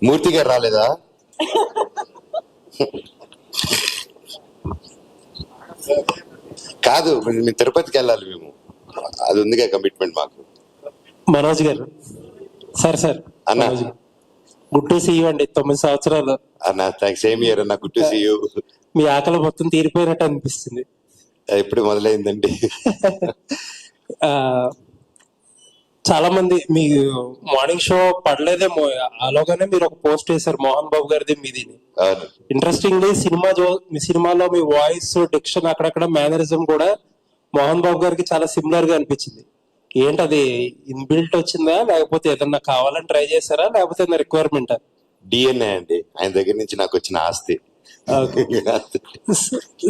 మూర్తి గారు రాలేదా? కాదు, మేము తిరుపతికి వెళ్ళాలి. మేము అది ఉందిగా కమిట్మెంట్ మాకు. మనోజ్ గారు, సార్ సార్ అన్న. మనోజ్ గారు, గుడ్ టు సీ యూ అండి. 9 సంవత్సరాలు అన్న థ్యాంక్స్, సేమ్ ఇయర్ అన్న. Good to see you. మీ ఆకలి మొత్తం తీరిపోయినట్టు అనిపిస్తుంది. ఎప్పుడు మొదలైందండి? ఆ, చాలా మంది మీ మార్నింగ్ షో పడలేదేమో, అలాగానే మీరు ఒక పోస్ట్ వేశారు మోహన్ బాబు గారిది మీది. అవును. ఇంట్రెస్టింగ్లీ మీ సినిమాలో మీ వాయిస్ డిక్షన్ అక్కడక్కడ మేనరిజం కూడా మోహన్ బాబు గారికి చాలా సిమిలర్ గా అనిపించింది. ఏంటి అది ఇన్బిల్ట్ వచ్చిందా, లేకపోతే ఏదన్నా కావాలని ట్రై చేశారా, లేకపోతే రిక్వైర్మెంటా? డిఎన్ఏ అండి, ఆయన దగ్గర నుంచి నాకు వచ్చిన ఆస్తి.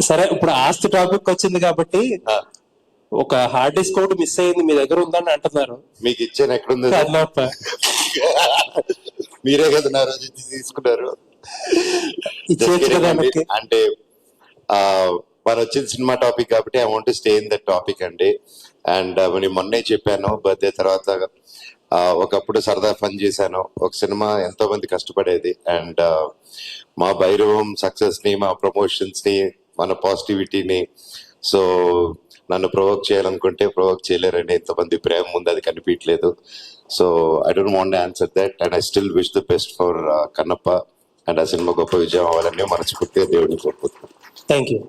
సరే, ఇప్పుడు ఆస్తి టాపిక్ వచ్చింది కాబట్టి ఒక హార్డ్ డిస్క్ ఒకటి మిస్ అయింది, మీ దగ్గర ఉందని అంటున్నారు. మీకు ఇచ్చాను, ఎక్కడుంది? అన్నప్ప మీరే కదా నా రోజు తీసుకున్నారు. ఇచ్చేయచ్చు కదా ఆయనకి. అంటే మన వచ్చిన సినిమా టాపిక్ కాబట్టి I want to stay in that topic అండి. అండ్ నేను మొన్నే చెప్పాను, బర్త్డే తర్వాత ఒకప్పుడు సరదా ఫన్ చేశాను. ఒక సినిమా ఎంతో మంది కష్టపడేది, అండ్ మా భైరవం సక్సెస్ ని, మా ప్రమోషన్స్ ని, మన పాజిటివిటీని, సో నన్ను ప్రొవోక్ చేయాలనుకుంటే ప్రొవోక్ చేయలేరని ఎంతమంది ప్రేమ ముందు అది కనిపించలేదు. So I don't want answer that, and I still wish the best for Kannappa. And ఆ సినిమా గొప్ప విజయం అవ్వాలని మనస్ఫూర్తిగా దేవుడిని కోరుకుంటున్నాను. Thank you.